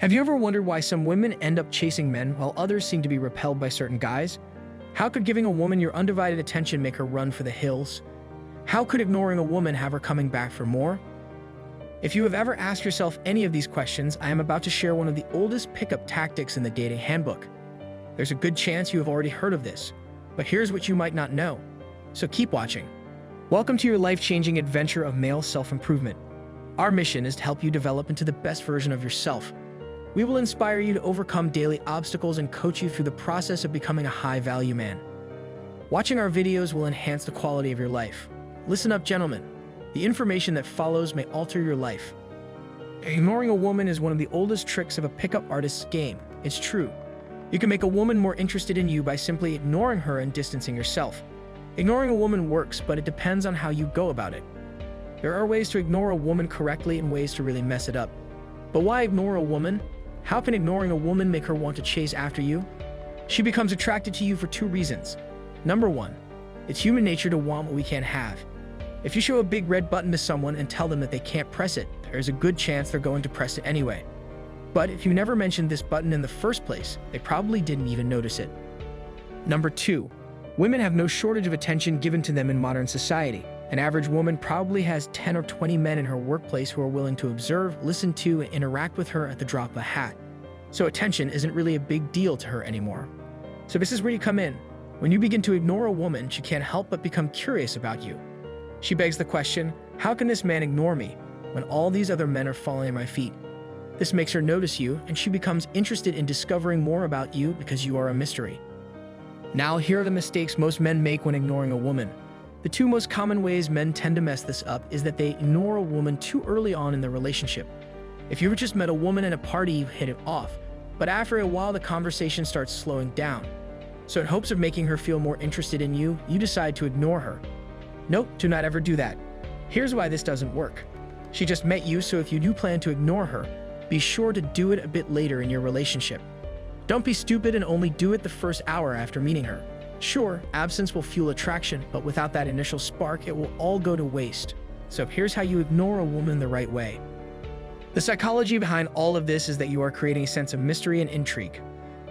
Have you ever wondered why some women end up chasing men while others seem to be repelled by certain guys? How could giving a woman your undivided attention make her run for the hills? How could ignoring a woman have her coming back for more? If you have ever asked yourself any of these questions, I am about to share one of the oldest pickup tactics in the dating handbook. There's a good chance you have already heard of this, but here's what you might not know. So keep watching. Welcome to your life-changing adventure of male self-improvement. Our mission is to help you develop into the best version of yourself. We will inspire you to overcome daily obstacles and coach you through the process of becoming a high-value man. Watching our videos will enhance the quality of your life. Listen up, gentlemen. The information that follows may alter your life. Ignoring a woman is one of the oldest tricks of a pickup artist's game. It's true. You can make a woman more interested in you by simply ignoring her and distancing yourself. Ignoring a woman works, but it depends on how you go about it. There are ways to ignore a woman correctly and ways to really mess it up. But why ignore a woman? How can ignoring a woman make her want to chase after you? She becomes attracted to you for two reasons. Number one, it's human nature to want what we can't have. If you show a big red button to someone and tell them that they can't press it, there's a good chance they're going to press it anyway. But if you never mentioned this button in the first place, they probably didn't even notice it. Number two, women have no shortage of attention given to them in modern society. An average woman probably has 10 or 20 men in her workplace who are willing to observe, listen to, and interact with her at the drop of a hat. So attention isn't really a big deal to her anymore. So this is where you come in. When you begin to ignore a woman, she can't help but become curious about you. She begs the question, how can this man ignore me when all these other men are falling at my feet? This makes her notice you, and she becomes interested in discovering more about you because you are a mystery. Now, here are the mistakes most men make when ignoring a woman. The two most common ways men tend to mess this up is that they ignore a woman too early on in the relationship. If you just met a woman at a party, you hit it off, but after a while the conversation starts slowing down. So in hopes of making her feel more interested in you, you decide to ignore her. Nope, do not ever do that. Here's why this doesn't work. She just met you, so if you do plan to ignore her, be sure to do it a bit later in your relationship. Don't be stupid and only do it the first hour after meeting her. Sure, absence will fuel attraction, but without that initial spark, it will all go to waste. So here's how you ignore a woman the right way. The psychology behind all of this is that you are creating a sense of mystery and intrigue.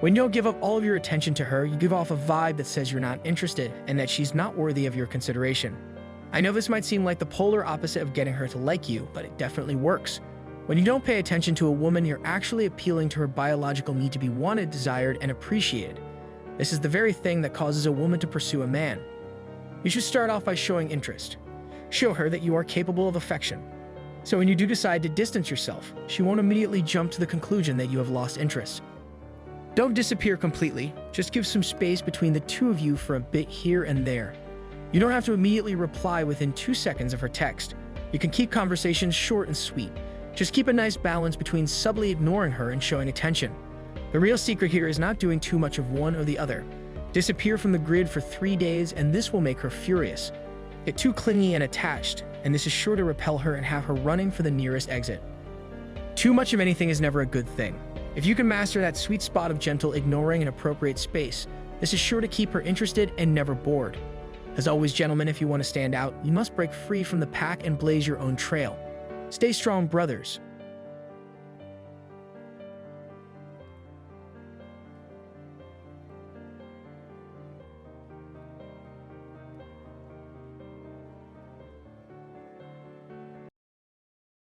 When you don't give up all of your attention to her, you give off a vibe that says you're not interested and that she's not worthy of your consideration. I know this might seem like the polar opposite of getting her to like you, but it definitely works. When you don't pay attention to a woman, you're actually appealing to her biological need to be wanted, desired, and appreciated. This is the very thing that causes a woman to pursue a man. You should start off by showing interest. Show her that you are capable of affection. So when you do decide to distance yourself, she won't immediately jump to the conclusion that you have lost interest. Don't disappear completely, just give some space between the two of you for a bit here and there. You don't have to immediately reply within 2 seconds of her text. You can keep conversations short and sweet. Just keep a nice balance between subtly ignoring her and showing attention. The real secret here is not doing too much of one or the other. Disappear from the grid for 3 days and this will make her furious. Get too clingy and attached, and this is sure to repel her and have her running for the nearest exit. Too much of anything is never a good thing. If you can master that sweet spot of gentle ignoring and appropriate space, this is sure to keep her interested and never bored. As always, gentlemen, if you want to stand out, you must break free from the pack and blaze your own trail. Stay strong, brothers.